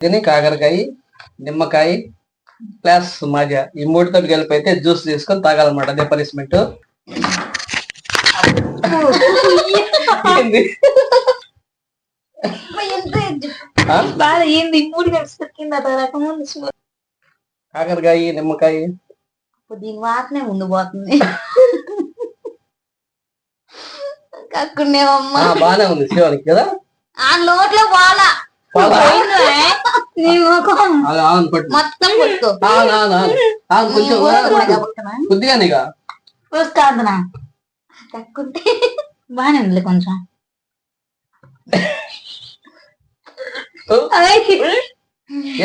తిని కాకరకాయ, నిమ్మకాయ ప్లస్ మజా ఈ మూడుతో కలిపి అయితే జ్యూస్ తీసుకొని తాగాలన్నమాట. అదే పనిష్మెంట్. కాకరకాయ, నిమ్మకాయ దీని వాసనే ముందు పోతుంది. కక్కునేవమ్మా బానే ఉంది శివానికి కదా. ఆ నోట్లో బాలా మొత్తం కొద్దిగానే కాదునా కక్కుంటే బానే ఉంది కొంచెం.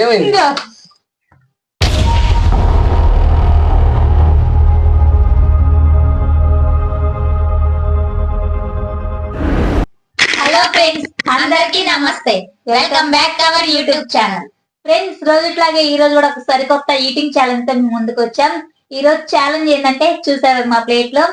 ఏమైంది? ఫ్రెండ్స్ అందరికి నమస్తే, welcome back to our YouTube channel. Friends రోజుట్లాగే ఈ రోజు కూడా ఒక సరికొత్త ఈటింగ్ ఛాలెంజ్ తో మేము ముందుకు వచ్చాం. ఈ రోజు ఛాలెంజ్ ఏంటంటే చూసారు మా ప్లేట్ లో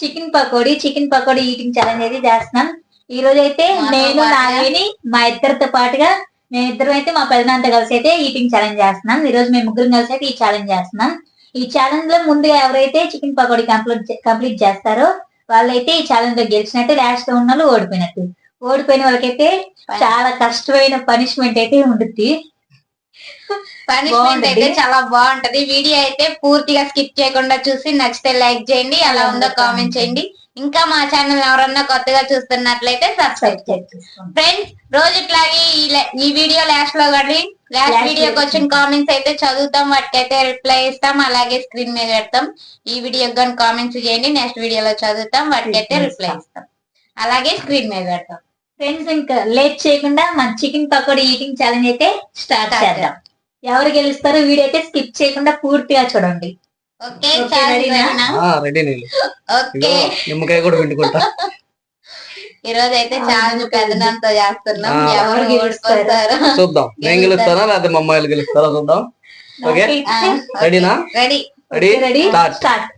చికెన్ పకోడీ ఈటింగ్ ఛాలెంజ్ అయితే చేస్తున్నాం. ఈ రోజు అయితే నేను నాగిని మా ఇద్దరితో పాటుగా మేమిద్దరం అయితే మా పెదనాన్నతో కలిసి అయితే ఈటింగ్ ఛాలెంజ్ చేస్తున్నాం. ఈ రోజు మేము ముగ్గురం కలిసి అయితే ఈ ఛాలెంజ్ చేస్తున్నాం. ఈ ఛాలెంజ్ లో ముందుగా ఎవరైతే చికెన్ పకోడీ కంప్లీట్ చేస్తారో వాళ్ళైతే ఈ ఛాలెంజ్ లో గెలిచినట్టు, లాస్ట్ లో ఉన్న వాళ్ళు ఓడిపోయినట్టు. ఓడిపోయిన వాళ్ళకైతే చాలా కష్టమైన పనిష్మెంట్ అయితే ఉంటుంది. పనిష్మెంట్ అయితే చాలా బాగుంటది. వీడియో అయితే పూర్తిగా స్కిప్ చేయకుండా చూసి నచ్చితే లైక్ చేయండి, ఎలా ఉందో కామెంట్ చేయండి. ఇంకా మా ఛానల్ ఎవరన్నా కొత్తగా చూస్తున్నట్లయితే సబ్స్క్రైబ్ చేయండి. ఫ్రెండ్స్ రోజుట్లాగే ఈ వీడియో లాస్ట్ లో కానీ లాస్ట్ వీడియోకి వచ్చిన కామెంట్స్ అయితే చదువుతాం, వాటికైతే రిప్లై ఇస్తాం, అలాగే స్క్రీన్ మీద పెడతాం. ఈ వీడియోకి కానీ కామెంట్స్ చేయండి, నెక్స్ట్ వీడియోలో చదువుతాం, వాటికైతే రిప్లై ఇస్తాం, అలాగే స్క్రీన్ మీద పెడతాం. ఫ్రెండ్స్ ఇంకా లేట్ చేయకుండా మన చికెన్ పకోడీ ఈటింగ్ ఛాలెంజ్ అయితే స్టార్ట్ చేద్దాం. ఎవరు గెలుస్తారో వీడియో అయితే స్కిప్ చేయకుండా పూర్తిగా చూడండి. ఓకే నిమ్మకాయ కూడా పిండుకుంటా. ఈ రోజు అయితే ఛాలెంజ్ పెద్దనంతో చేస్తున్నాం. ఎవరు గెలుస్తారో చూద్దాం. నేను గెలుస్తానా లేకపోతే మా అమ్మాయిలు గెలుస్తారా చూద్దాం. ఓకే రెడీనా? Ready start.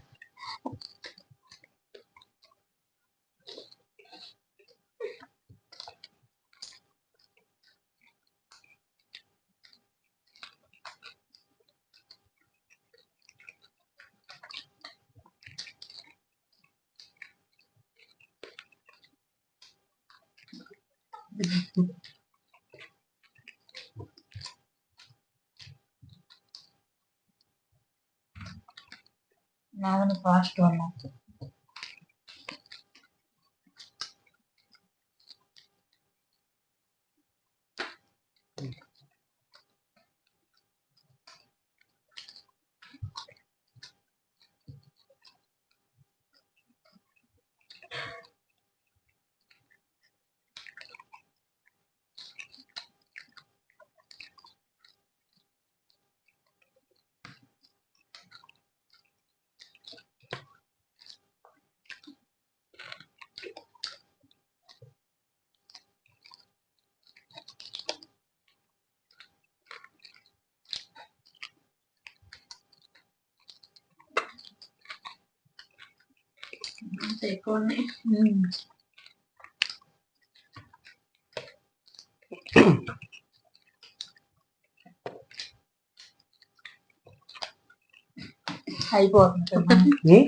నాగని ఫాస్ట్ ఉన్నా. ఎక్కువ ఉన్నాయి. అయిపోతుంది.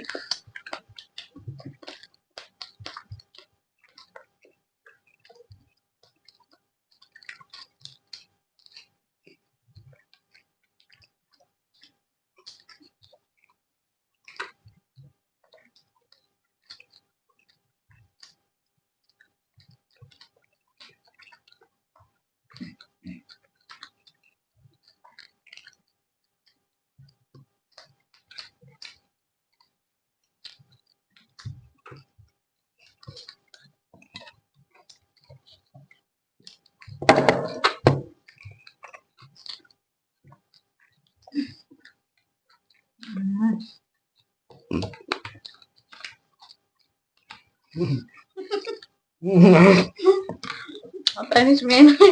పనిష్మెంట్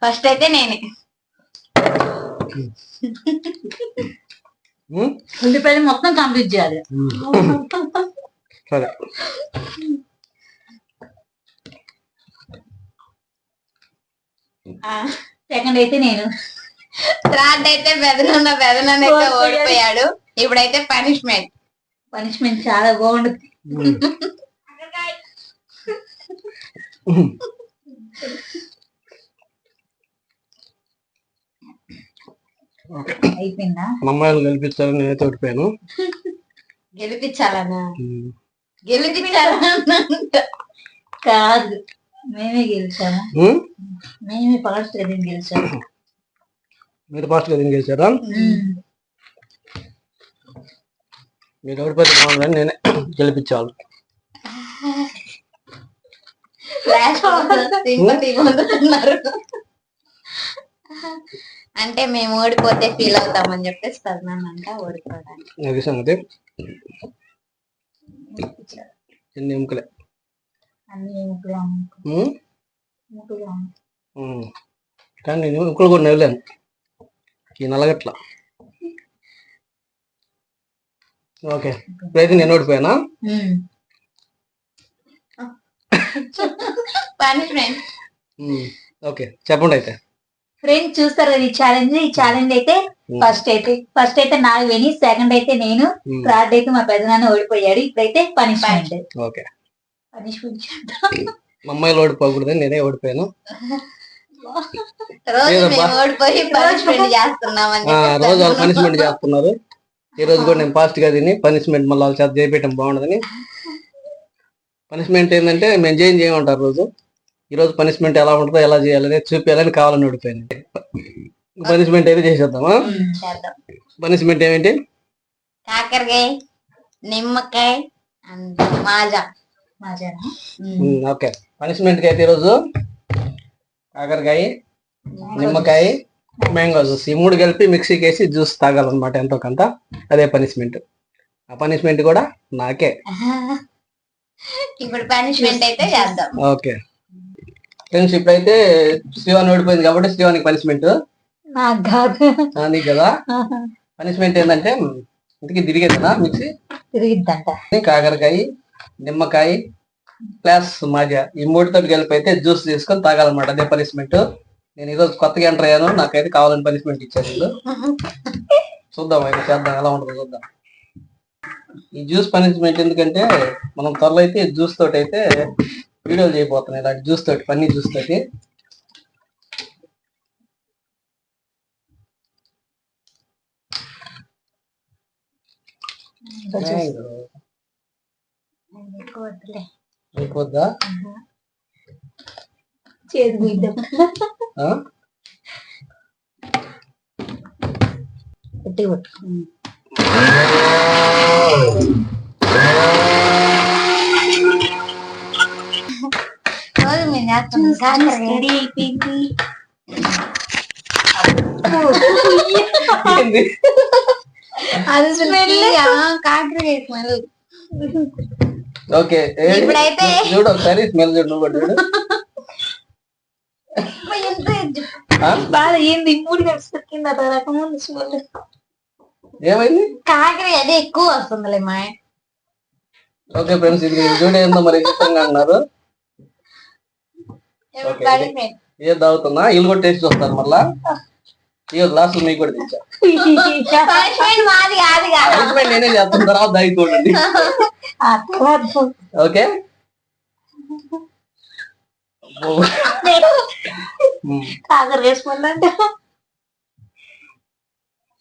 ఫస్ట్ అయితే నేనే. ఉల్లిపాయలు మొత్తం కంప్లీట్ చేయాలి. సరే సెకండ్ అయితే నేను. థర్డ్ అయితే పెదనాన్న అయితే ఓడిపోయాడు. ఇప్పుడైతే పనిష్మెంట్ చాలా బాగుంటుంది. అయిపోయిందా? అమ్మాయిలు గెలిపించాలని నేనైతే ఓడిపోయాను. గెలిపించాలనా? కాదు, మేమే గెలిచాము. మేమే ఫాస్ట్ గా గెలిచాము. మీరు ఫాస్ట్ గా గెలిచారా? మీరు ఓడిపోతే బాగుందని నేనే గెలిపించాలి. అంటే మేము ఓడిపోతే ఫీల్ అవుతామని చెప్పేసి పెదనాన్నంట ఓడిపోవడానికి. అది సంగతి. ఎన్ని ఎముకలే కానీ నేను ఎముకలు కూడా నవ్వలేను ఈ నల్లగట్ల. ఓకే, ఇప్పుడైతే నేను ఓడిపోయానా? ఓకే, చెప్పండి అయితే. ఫ్రెండ్స్ చూస్తారు కదా ఈ ఛాలెంజ్ అయితే ఫస్ట్ అయితే నాకు విని, సెకండ్ అయితే నేను, థర్డ్ అయితే మా పెదనాన్న ఓడిపోయాడు. ఇప్పుడైతే పనిష్మెంట్. ఓకే, మా అమ్మాయిలు ఓడిపోకూడదని నేనే ఓడిపోయాను. రోజు వాళ్ళు పనిష్మెంట్ చేస్తున్నారు. ఈ రోజు కూడా నేను ఫాస్ట్ గా తిని పనిష్మెంట్ మళ్ళీ వాళ్ళ చేత చేయటం బాగుండదని. పనిష్మెంట్ ఏంటంటే మేము చేయమంటారు రోజు. ఈ రోజు పనిష్మెంట్ ఎలా ఉంటుందో, ఎలా చేయాలని చూపించాలని కావాలని ఓడిపోయాను. పనిష్మెంట్ అయితే చేసేద్దామా? పనిష్మెంట్ ఏమిటి? కాకరకాయ, నిమ్మకాయ, మాజా. ఓకే, పనిష్మెంట్ కి అయితే ఈరోజు కాకరకాయ, నిమ్మకాయ, మ్యాంగో జ్యూస్ ఈ మూడు కలిపి మిక్సీకి వేసి జ్యూస్ తాగాలన్నమాట ఎంతో కొంత. అదే పనిష్మెంట్. ఆ పనిష్మెంట్ కూడా నాకే. ఇప్పుడు పనిష్మెంట్ అయితే చేద్దాం. ఓకే ఫ్రెండ్స్, ఇప్పుడైతే శ్రీవాణి ఓడిపోయింది కాబట్టి శ్రీవాణికి పనిష్మెంట్. నీకు కదా పనిష్మెంట్ ఏంటంటే ఇంటికి తిరిగేదా మిక్సీ తిరిగిద్దంట. కాకరకాయ, నిమ్మకాయ ప్లస్ మాజా ఈ మూడుతో కలిపి అయితే జ్యూస్ తీసుకొని తాగాలన్నమాట. అదే పనిష్మెంట్. నేను ఈరోజు కొత్తగా ఎంటర్ అయ్యాను, నాకైతే కావాలని పనిష్మెంట్ ఇచ్చారు. చూద్దాం అయితే చేద్దాం, ఎలా ఉంటుందో చూద్దాం. ఈ జ్యూస్ పనిష్మెంట్ ఎందుకంటే మనం త్వరలో అయితే జ్యూస్ తోటి అయితే వీడియోలు చేయబోతున్నాయి. ఇలాంటి జ్యూస్ తోటి, పన్నీర్ జ్యూస్ తోటి. అయిపోద్దా? రోజు మేము చేస్తాం. అది స్మెల్, కాకరకాయ స్మెల్. ఓకే, ఇప్పుడైతే చూడు ఒకసారి స్మెల్ చూడు. నువ్వు చూడు బాగా ఏంది మూడు కలిసి రకం స్మెల్. ఏమైంది? కాకరకాయ అదే ఎక్కువ వస్తుందిలే మా. ఓకే ఫ్రెండ్స్, ఇది చూడు ఏందో మరి ఇష్టంగా అన్నారు. ఏం తాగుతున్నా వీళ్ళు కూడా టేస్ట్ వస్తారు మళ్ళా. ఇక గ్లాసులు మీకు కూడా తెచ్చా. నేనే చేస్తాను, తర్వాత దాగి చూడండి. ఓకే, కాకర వేసుకోవాలంటే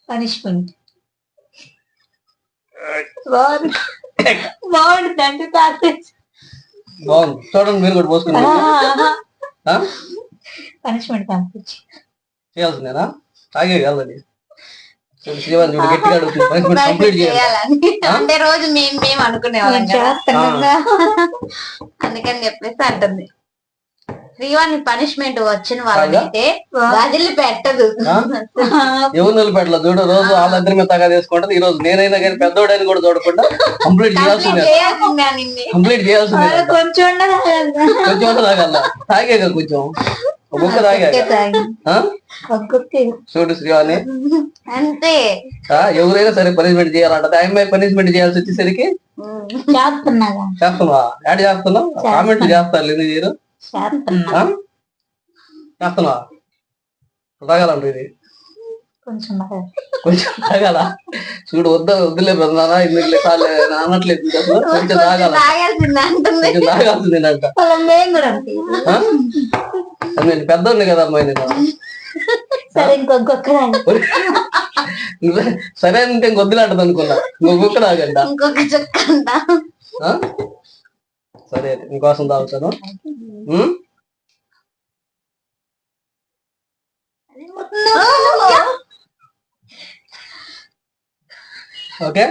పనిష్మెంట్ బాగుంటుంది అంటే బాగుంది. చూడండి మీరు కూడా పోసుకున్నారు. పనిష్మెంట్ పంపించి చేయాల్సిందేనా? తాగే వెళ్ళండి. శ్రీవాణి చూడు గట్టిగా అడుగుతుంది, పనిష్మెంట్ కంప్లీట్ చేయాలి. అంటే రోజు మేము అనుకునేవాళ్ళం, అందుకని చెప్పేసి అంటుంది. శ్రీవాణి పనిష్మెంట్ వచ్చిన వాళ్ళైతే వదిలి పెట్టదు. ఎవరు నిలబెట్టలేదు చూడు. రోజు వాళ్ళిద్దరి మీద తగా తీసుకుంటది. ఈ రోజు నేనైనా కానీ పెద్దోడని కూడా చూడకుండా కంప్లీట్ చేయాల్సిందే. కంప్లీట్ చేయాల్సిందే. కొంచెం తాగల తాగే కొంచెం ఒక కుక్క తాగా ఆ? చూడు శ్రీవాణి అంతే ఎవరైనా సరే పనిష్మెంట్ చేయాలంటే ఆ అమ్మాయి పనిష్మెంట్ చేయాల్సి వచ్చేసరికి చేస్తున్నాగా చేస్తున్నావా యాడ్ చేస్తున్నావు కామెంట్లు చేస్తారు ఎందుకు చేయరు చేస్తున్నా ఆ? చేస్తున్నావా తాగాలంట ఇది కొంచెం కొంచెం తాగాల చూడు వద్దులే పెద్దనా ఎందుకు అనట్లేదు అసలు. కొంచెం తాగాల తాగాల్సింది అంటుంది కొంచెం తాగాల్సింది అంట మేము కూడా అంతే. నేను పెద్దోడిని కదా అమ్మాయి నేను సరే ఇంకొక సరే అంటే ఇంకొద్దులాంటది అనుకున్నా ఇంకొక కుక్క తాగంట ఇంకొక చుక్క అంట ఆ? సరే అయితే నీకోసం తాగుతాను ఓకే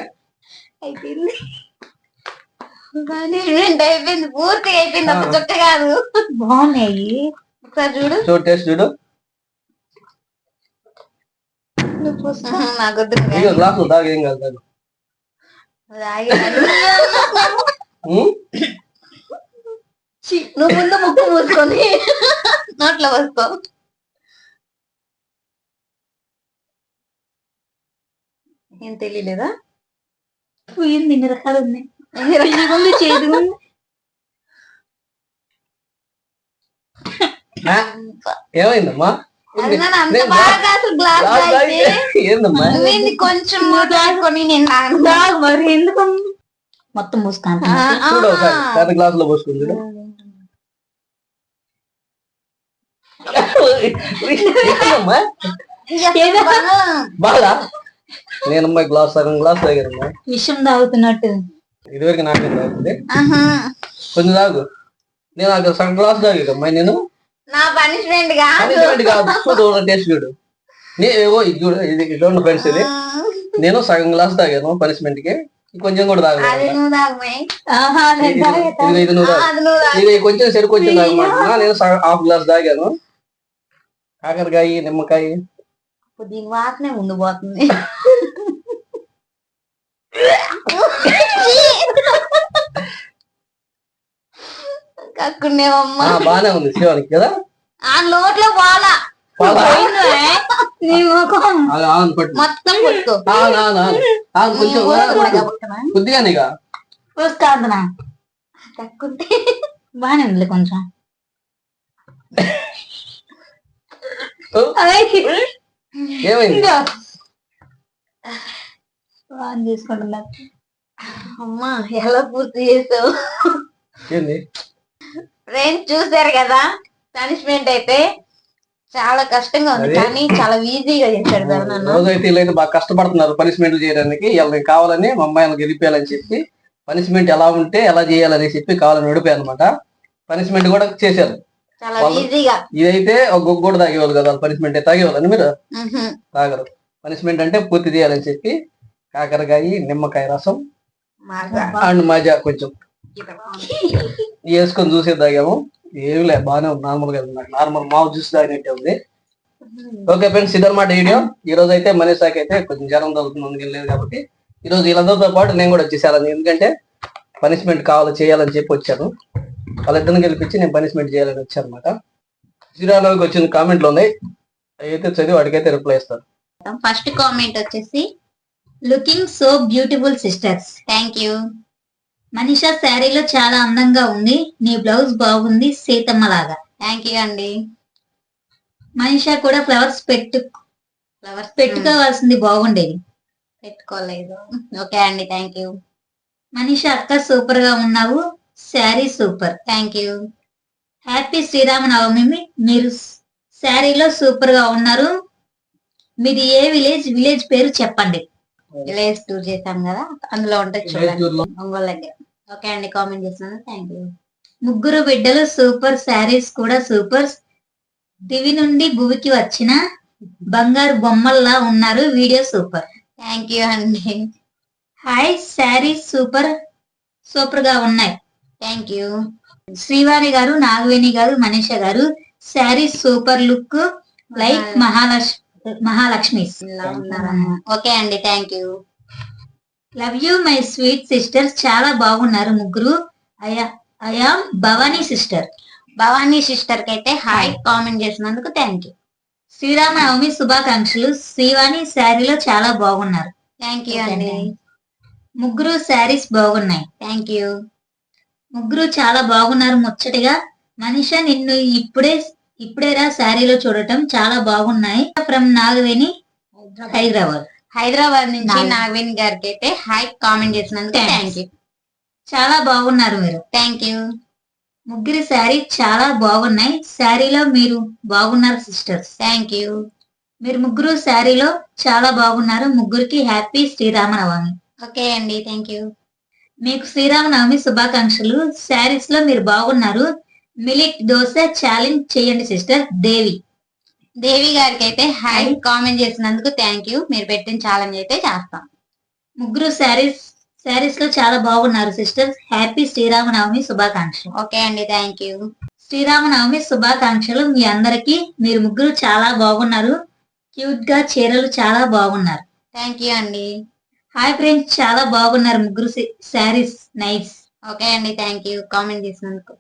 అయిపోయింది పనిష్మెంట్ అయిపోయింది పూర్తిగా అయిపోయింది ఒక చుక్క కాదు బాగున్నాయి ఒకసారి చూడు చూడు టేస్ట్ చూడు నాకు ఇక గ్లాసులో తాగు ఏం కాదు తాగు. నువ్వు ముందు ముక్కు మూసుకొని నోట్లో వస్తావు ఏం తెలియలేదా పోయింది ఇన్ని రకాలు ఉన్నాయి ఉంది చేతి ఉంది ఏమైందమ్మా అది నన్ను అంత బాగా అసలు గ్లాస్ తాగితే ఏందమ్మా నువ్వేంది కొంచెం మాట్లాడుకొని నేను తాగను. తాగు మరి ఎందుకు మొత్తం మూసుకుంటా చూడు ఒకసారి పెద్ద గ్లాస్ లో పోసుకుంది చూడు ఏందమ్మా? బాగా నేనమ్మా గ్లాస్ సగం గ్లాస్ తాగానమ్మా విషం తాగుతున్నట్టు ఇదివరకు నాకేం తాగుతుంది ఆహా. కొంచెం తాగు నేను అక్కడ సగం గ్లాస్ తాగానమ్మా నేను నా పనిష్మెంట్ గా పనిష్మెంట్ కాదు చూడు టేస్ట్ చూడు ఇది చూడు ఇది చూడండి ఫ్రెండ్స్ ఇది నేను సగం గ్లాస్ తాగాను పనిష్మెంట్ కి కొంచెం కూడా అది తాగను నువ్వు తాగమే ఆహా నేను తాగుతా. ఇది నువ్వు తాగు. అది నువ్వు తాగు. ఇది కొంచెం సరి కొంచెం తాగమంటున్నా నేను హాఫ్ గ్లాస్ తాగాను కాకరకాయ నిమ్మకాయ దీని వాసనే ముందు పోతుంది కక్కునేవమ్మా బానే ఉంది శివానికి కదా ఆ నోట్లో పోలా పాలా? నీ ముఖం ఆన్ పట్టు మొత్తం కొట్టుకో కొంచెం కొద్దిగానేగా చూస్తాంటున్నా కక్కుంటే బానే ఉంది కొంచెం ఏమైంది ఆన్ చేసుకుంటున్నా అమ్మా ఎలా పూర్తి చేసావు ఏంది ఫ్రెండ్స్ చూసారు కదా పనిష్మెంట్ అయితే చాలా కష్టంగా ఉంది అదే. కానీ చాలా ఈజీగా చేశాడు కదా నన్ను రోజైతే వీళ్ళైతే బాగా కష్టపడుతున్నారు పనిష్మెంట్ చేయడానికి వీళ్ళని కావాలని మా అమ్మాయిని గెలిపేయాలని చెప్పి పనిష్మెంట్ ఎలా ఉంటే ఎలా చేయాలని చెప్పి కావాలని నడిపాయి అనమాట పనిష్మెంట్ కూడా చేశారు చాలా వాళ్ళు- ఈజీగా ఇదైతే ఒక గుగ్గు కూడా తాగేవాళ్ళు కదా పనిష్మెంట్ తాగేవాళ్ళని మీరు మ్హూ. తాగరు పనిష్మెంట్ అంటే పూర్తి చేయాలని చెప్పి కాకరకాయ నిమ్మకాయ రసం మాగా. అండ్ మజా కొంచెం వేసుకొని చూసే తాగాము ఏమి లే బాగానే ఉంది నార్మల్ గా ఉంది నార్మల్ మావు జ్యూస్ తాగినట్టే ఉంది ఓకే ఫ్రెండ్స్ ఇదన్నమాట వీడియో ఈ రోజు అయితే మనీషాకి అయితే కొంచెం జ్వరం తగ్గుతుంది అందుకు లేదు కాబట్టి ఈ రోజు వీళ్ళందరితో పాటు నేను కూడా వచ్చేసాను ఎందుకంటే పనిష్మెంట్ కావాలి చేయాలని చెప్పి వచ్చాను వాళ్ళిద్దరిని గెలిపించి నేను పనిష్మెంట్ చేయాలని వచ్చాను అనమాట శ్రీరామకి వచ్చిన కామెంట్లు ఉన్నాయి అయితే చదివి వాడికైతే రిప్లై ఇస్తాను ఫస్ట్ కామెంట్ వచ్చేసి looking so beautiful sisters thank you Manisha శారీలో చాలా అందంగా ఉంది నీ బ్లౌజ్ బాగుంది సీతమ్మ లాగా థ్యాంక్ యూ అండి మనీషా కూడా ఫ్లవర్స్ ఫ్లవర్స్ పెట్టుకోవాల్సింది బాగుండేది పెట్టుకోలేదు ఓకే అండి థ్యాంక్ యూ మనీషా అక్క సూపర్ గా ఉన్నావు sari super thank you happy Sri Rama Navami మీరు శారీలో సూపర్ గా ఉన్నారు మీది ఏ విలేజ్ పేరు చెప్పండి విలేజ్ టూర్ చేశాం కదా అందులో ఉంటుంది చూడండి ఒంగోలు దగ్గర ఓకే అండి కామెంట్ చేస్తున్నాను థ్యాంక్ యూ ముగ్గురు బిడ్డలు సూపర్ శారీస్ కూడా సూపర్ దివి నుండి భువికి వచ్చిన బంగారు బొమ్మల్లా ఉన్నారు వీడియో సూపర్ థ్యాంక్ యూ అండి హాయ్ శారీస్ సూపర్ గా ఉన్నాయి థ్యాంక్ యూ శ్రీవాణి గారు నాగవేణి గారు మనీషా గారు saris super look like Mahalakshmi okay అండి thank you love you my sweet sisters చాలా బాగున్నారు ముగ్గురు I'm Bhavani sister Bhavani sister కి అయితే హాయ్ కామెంట్ చేసినందుకు థ్యాంక్ యూ. శ్రీరామనవమి శుభాకాంక్షలు. శ్రీవాణి శారీలో చాలా బాగున్నారు. థ్యాంక్ యూ అండి. ముగ్గురు శారీస్ బాగున్నాయి. Thank you. ముగ్గురు చాలా బాగున్నారు ముచ్చటగా. మనిష నిన్ను ఇప్పుడేరా శారీలో చూడటం చాలా బాగున్నాయి. ఫ్రమ్ నాగవేణి, హైదరాబాద్. హైదరాబాద్ నుంచి నాగవేణి గారికి అయితే హాయ్ కామెంట్ చేసినందుకు థ్యాంక్ యూ. చాలా బాగున్నారు మీరు. Thank you. ముగ్గురి శారీ చాలా బాగున్నాయి. శారీలో మీరు బాగున్నారు సిస్టర్స్. Thank you. మీరు ముగ్గురు శారీలో చాలా బాగున్నారు. ముగ్గురికి హ్యాపీ శ్రీరామనవమి. ఓకే అండి, థ్యాంక్ యూ. మీకు శ్రీరామనవమి శుభాకాంక్షలు. శారీస్ లో మీరు బాగున్నారు. మిలిట్ దోశ ఛాలెంజ్ చేయండి సిస్టర్. దేవి. దేవి గారికి అయితే హాయ్ కామెంట్ చేసినందుకు థ్యాంక్ యూ. మీరు పెట్టిన ఛాలెంజ్ అయితే చేస్తాం. ముగ్గురు శారీస్ లో చాలా బాగున్నారు సిస్టర్. హ్యాపీ శ్రీరామనవమి శుభాకాంక్షలు. ఓకే అండి, థ్యాంక్ యూ. శ్రీరామనవమి శుభాకాంక్షలు మీ అందరికి. మీరు ముగ్గురు చాలా బాగున్నారు. క్యూట్ గా చీరలు చాలా బాగున్నారు. థ్యాంక్ యూ అండి. హాయ్ ఫ్రెండ్స్, చాలా బాగున్నారు ముగ్గురు శారీస్. నైస్. ఓకే అండి, థ్యాంక్ యూ కామెంట్ చేసినందుకు.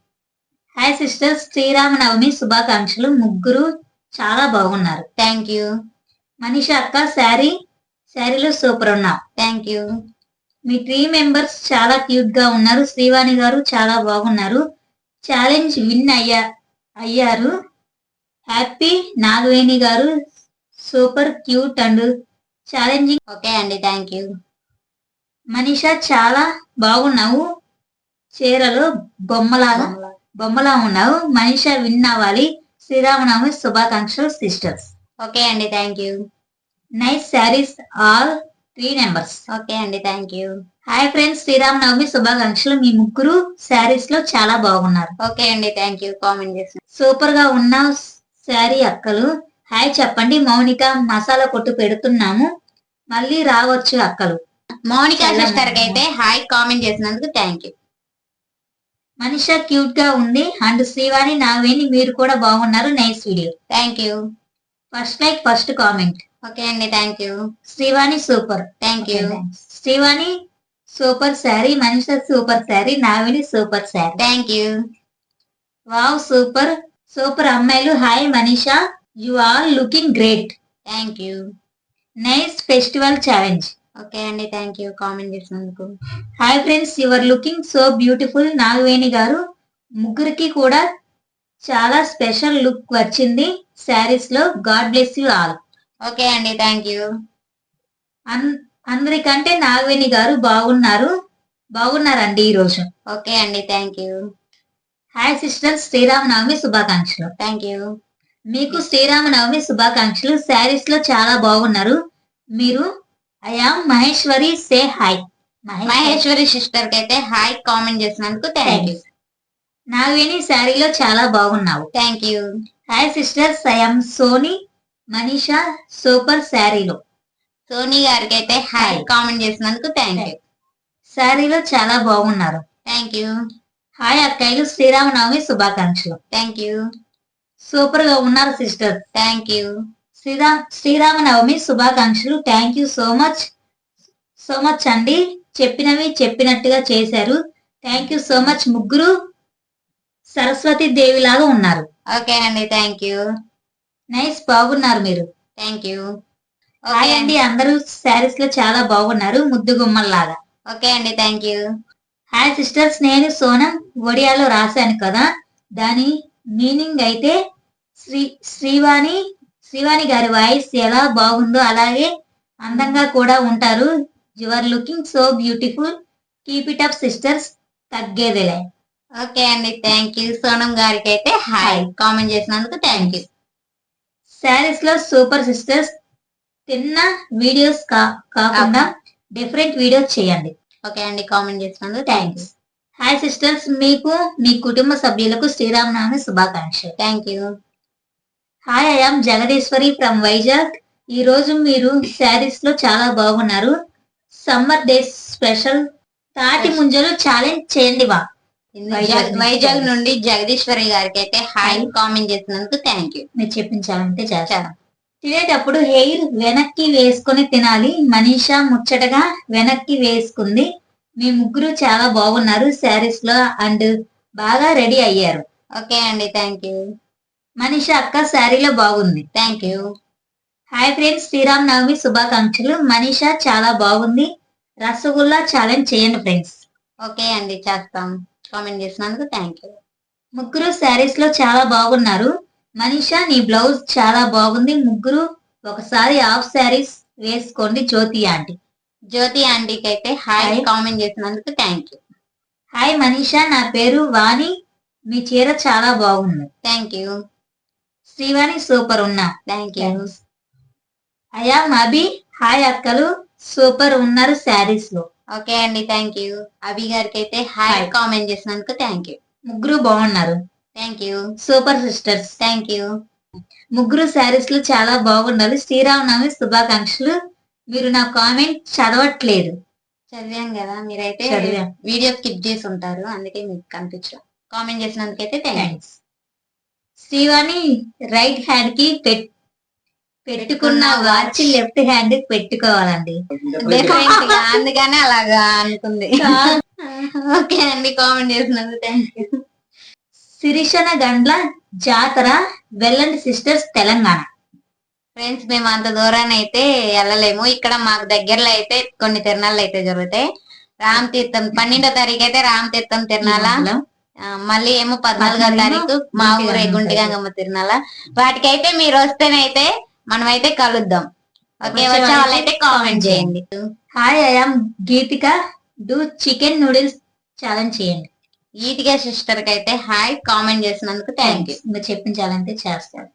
హాయ్ సిస్టర్స్, శ్రీరామనవమి శుభాకాంక్షలు. ముగ్గురు చాలా బాగున్నారు. Thank you. మనీష అక్క శారీలో సూపర్ ఉన్నావు. Thank you. మీ 3 మెంబర్స్ చాలా క్యూట్ గా ఉన్నారు. శ్రీవాణి గారు చాలా బాగున్నారు. ఛాలెంజ్ విన్ అయ్యారు. హ్యాపీ. నాగవేణి గారు super cute and challenging. Okay అండి, థ్యాంక్ యూ. మనీష చాలా బాగున్నావు. చీరలో బొమ్మలా ఉన్నావు. మనీష విన్ అవ్వాలి. శ్రీరామనవమి శుభాకాంక్షలు సిస్టర్స్. ఓకే అండి, thank you. Nice saris all 3 members. Okay అండి, thank you. Hi friends, Sri Ramanavami శుభాకాంక్షలు. మీ ముగ్గురు శారీస్ లో చాలా బాగున్నారు. ఓకే అండి, థ్యాంక్ యూ కామెంట్ చేసిన. సూపర్ గా ఉన్న శారీ అక్కలు. హాయ్ చెప్పండి. మౌనిక మసాలా కొట్టు పెడుతున్నాము. మళ్ళీ రావచ్చు అక్కలు. మౌనిక సిస్టర్ కి అయితే హాయ్ కామెంట్ చేసినందుకు థ్యాంక్ యూ. మనిష క్యూట్ గా ఉంది. అండ్ శ్రీవాణి నాగవేణి మీరు కూడా బాగున్నారు. Nice video. Thank you. First like first comment. Okay అండి, thank you. Srivani super. Thank you. Srivani super sari. Manisha super sari. Nagaveni super sari. Thank you. Wow super అమ్మాయిలు. Hi Manisha, you are looking great. Thank you. Nice festival challenge. Okay అండి, thank you comment చేసినందుకు. Hi friends, your looking so beautiful. Nagaveni గారు ముగ్గురికి కూడా చాలా special look వచ్చింది saris లో. God bless you all. Okay అండి, థ్యాంక్ యూ. అందరికంటే నాగవేణి గారు బాగున్నారండి ఈ రోజు. ఓకే అండి, thank you. Hi sisters, Sri Rama Navami శుభాకాంక్షలు. Thank you. మీకు శ్రీరామనవమి శుభాకాంక్షలు. శారీస్ లో చాలా బాగున్నారు మీరు. I am Maheshwari. Say hi. Maheshwari sister కి అయితే హాయ్ కామెంట్ చేసినందుకు థ్యాంక్ యూ. నాగవేణి శారీలో చాలా బాగున్నావు. Thank you. Hi sisters, I am Soni. Manisha super శారీలో. సోనీ గారికి అయితే హాయ్ కామెంట్ చేసినందుకు థ్యాంక్ యూ. శారీలో చాలా బాగున్నారు. Thank you. హాయ్ అక్కయ్యలు, శ్రీరామనవమి శుభాకాంక్షలు. Thank you. సూపర్ గా ఉన్నారు సిస్టర్స్. Thank you. శ్రీరామనవమి శుభాకాంక్షలు. థ్యాంక్ యూ సో మచ్ అండి. చెప్పినవి చెప్పినట్టుగా చేశారు. Thank you so much. ముగ్గురు సరస్వతి దేవి లాగా ఉన్నారు. ఓకే అండి, థ్యాంక్ యూ. నైస్ బాగున్నారు మీరు. Thank you. హాయ్ అండి, అందరూ శారీస్ లో చాలా బాగున్నారు. ముద్దు గుమ్మల్లాగా. ఓకే అండి, థ్యాంక్ యూ. హాయ్ సిస్టర్స్, నేను సోనం ఒడియాలో రాశాను కదా, దాని మీనింగ్ అయితే శ్రీవాణి గారి వాయిస్ ఎలా బాగుందో అలాగే అందంగా కూడా ఉంటారు. You are looking so beautiful. Keep it up sisters. తగ్గేదిలే. ఓకే అండి, థ్యాంక్ యూ. సోనం గారికి అయితే హాయ్ కామెంట్ చేసినందుకు థ్యాంక్ యూ. శారీస్ లో సూపర్ సిస్టర్స్. తిన్న వీడియోస్ కాకుండా డిఫరెంట్ వీడియోస్ చేయండి. ఓకే అండి, కామెంట్ చేసినందుకు థ్యాంక్ యూ. హాయ్ సిస్టర్స్, మీకు మీ కుటుంబ సభ్యులకు శ్రీరామనవమి శుభాకాంక్షలు. Thank you. Hi, I'm Jagadeeshwari from Vizag. ఈ రోజు మీరు శారీస్ లో చాలా బాగున్నారు. సమ్మర్ డేస్ స్పెషల్ తాటి ముంజలు ఛాలెంజ్ చేయండి. వైజాగ్ నుండి జగదీశ్వరి గారికి అయితే హాయ్ కామెంట్ చేసినందుకు థ్యాంక్ యూ. మీరు చెప్పించాలంటే చేస్తాను. తినేటప్పుడు హెయిర్ వెనక్కి వేసుకొని తినాలి. మనీషా ముచ్చటగా వెనక్కి వేసుకుంది. మీ ముగ్గురు చాలా బాగున్నారు శారీస్ లో అండ్ బాగా రెడీ అయ్యారు. ఓకే అండి, థ్యాంక్ యూ. మనీష అక్క శారీలో బాగుంది. Thank you. Hi friends, Sriram Navami శుభాకాంక్షలు. మనీష చాలా బాగుంది, రసగుల్లా ఛాలెంజ్ చేయండి ఫ్రెండ్స్. ఓకే అండి, చేస్తాం. కామెంట్ చేసినందుకు థ్యాంక్ యూ. ముగ్గురు శారీస్ లో చాలా బాగున్నారు. మనీష నీ బ్లౌజ్ చాలా బాగుంది. ముగ్గురు ఒకసారి హాఫ్ శారీస్ వేసుకోండి. జ్యోతి ఆంటీ. జ్యోతి ఆంటీకి అయితే హాయ్ హాయ్. కామెంట్ చేసినందుకు థ్యాంక్ యూ. హాయ్ మనీష, నా పేరు వాణి, మీ చీర చాలా బాగుంది. Thank you. శ్రీవాణి సూపర్ ఉన్నా. Thank you. అయా అభి, హాయ్ అక్కలు, సూపర్ ఉన్నారు శారీస్ లో. ఓకే అండి, థ్యాంక్ యూ. అభి గారికి అయితే హాయ్ హాయ్. కామెంట్ చేసినందుకు థ్యాంక్ యూ. ముగ్గురు బాగున్నారు. Thank you. Super sisters. Thank you. ముగ్గురు శారీస్ లో చాలా బాగున్నారు. శ్రీరామనవమి శుభాకాంక్షలు. మీరు నా కామెంట్ చదవట్లేదు. చదివాం కదా, మీరైతే చదివాం. వీడియో స్కిప్ చేసి ఉంటారు, అందుకే మీకు కనిపించడం. కామెంట్ చేసినందుకైతే thank you. Thanks. Srivani right hand కి పెట్టుకున్న వాచ్ లెఫ్ట్ హ్యాండ్ కి పెట్టుకోవాలండి. డిఫరెంట్ గా అందుకనే అలాగా అనుకుంది. ఓకే అండి, కామెంట్ చేసినందుకు థ్యాంక్ యూ. సిరిషన గండ్ల జాతర వెళ్ళండి సిస్టర్స్, తెలంగాణ. ఫ్రెండ్స్, మేము అంత దూరాన్ని అయితే వెళ్ళలేము. ఇక్కడ మాకు దగ్గరలో అయితే కొన్ని తిరణాలు అయితే జరుగుతాయి. రామ్ తీర్థం 12వ తారీఖు అయితే రామ్ తీర్థం తిరణాల, మళ్ళీ ఏమో 14వ తారీఖు మా ఊరే గుంటిగంగమ్మ తిరణాల. వాటికైతే మీరు వస్తేనైతే మనమైతే కలుద్దాం. ఓకే, వచ్చే వాళ్ళైతే కామెంట్ చేయండి. Hi, I'm Geethika, do chicken noodles challenge చేయండి. ఈటిగా సిస్టర్ కి అయితే హాయ్ కామెంట్ చేసినందుకు థ్యాంక్ యూ. మీరు చెప్పించాలంటే చేస్తారు.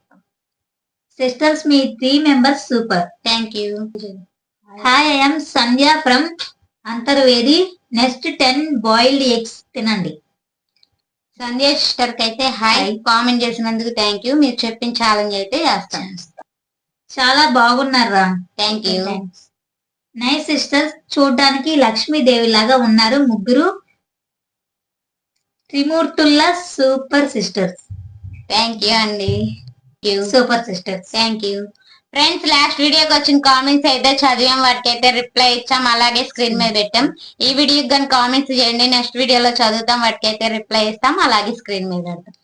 సిస్టర్స్ మీ 3 members super. Thank you. Hi, I'm Sandhya from Antarvedi. Next 10 boiled eggs తినండి. సంధ్య సిస్టర్ కి అయితే హాయ్ కామెంట్ చేసినందుకు థ్యాంక్ యూ. మీరు చెప్పిన ఛాలెంజ్ అయితే చేస్తాం. చాలా బాగున్నారా. Thank you. నైస్ సిస్టర్స్, చూడడానికి లక్ష్మీదేవి లాగా ఉన్నారు. ముగ్గురు త్రిమూర్తుల్లా సూపర్ సిస్టర్స్. థ్యాంక్ యూ అండి. Super sisters. Thank you. Friends, last వీడియోకి వచ్చిన కామెంట్స్ అయితే చదివాం, వాటికి అయితే రిప్లై ఇచ్చాం, అలాగే స్క్రీన్ మీద పెట్టాం. ఈ వీడియోకి కానీ కామెంట్స్ చేయండి, నెక్స్ట్ వీడియోలో చదువుతాం, వాటికి అయితే రిప్లై ఇస్తాం, అలాగే స్క్రీన్ మీద పెడతాం.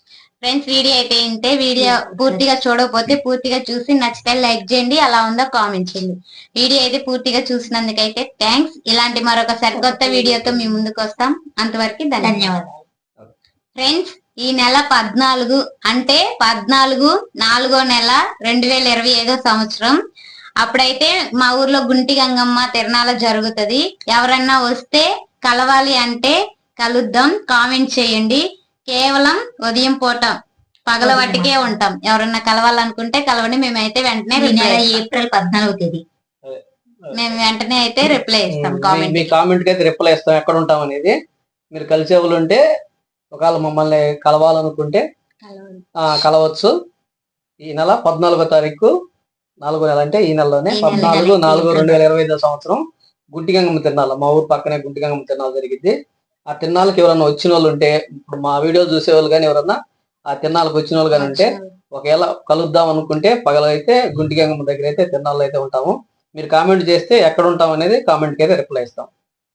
ఫ్రెండ్స్, వీడియో అయితే ఇంతే. వీడియో పూర్తిగా చూడకపోతే పూర్తిగా చూసి నచ్చితే లైక్ చేయండి, అలా ఉందో కామెంట్ చేయండి. వీడియో అయితే పూర్తిగా చూసినందుకైతే థ్యాంక్స్. ఇలాంటి మరొక సరికొత్త వీడియోతో మీ ముందుకు వస్తాం. అంతవరకు ధన్యవాదాలు. ఫ్రెండ్స్, ఈ నెల 14 అంటే 14/4 నెల 2025 సంవత్సరం అప్పుడైతే మా ఊర్లో గుంటి గంగమ్మ తిరణాల జరుగుతది. ఎవరన్నా వస్తే కలవాలి అంటే కలుద్దాం. కామెంట్ చేయండి. కేవలం ఉదయం పూట పగల వాటికే ఉంటాం. ఎవరన్నా కలవాలనుకుంటే కలవండి. మేమైతే వెంటనే ఏప్రిల్ 14వ తేదీ మేము వెంటనే అయితే రిప్లై ఇస్తాం. కామెంట్ మీ కామెంట్ కి అయితే రిప్లై ఇస్తాం, ఎక్కడ ఉంటాం అనేది. మీరు కలిసే వాళ్ళు ఉంటే ఒకవేళ మమ్మల్ని కలవాలనుకుంటే కలవచ్చు. ఈ నెల 14వ తారీఖు 4వ నెల అంటే ఈ నెలలోనే 14/4/2025 సంవత్సరం గుంటిగంగమ్మ తిరణాల మా ఊరు పక్కనే గుంటిగంగమ్మ తిరణాలు జరిగింది. ఆ తిరణాలకు ఎవరన్నా వచ్చిన వాళ్ళు ఉంటే, ఇప్పుడు మా వీడియో చూసే వాళ్ళు కానీ ఎవరన్నా ఆ తిరణాలకు వచ్చిన వాళ్ళు కానీ ఉంటే ఒకవేళ కలుద్దాం అనుకుంటే పగలైతే గుంటిగంగమ్మ దగ్గర అయితే తిరణాలు అయితే ఉంటాము. మీరు కామెంట్ చేస్తే ఎక్కడ ఉంటాం అనేది కామెంట్కి అయితే రిప్లై ఇస్తాం.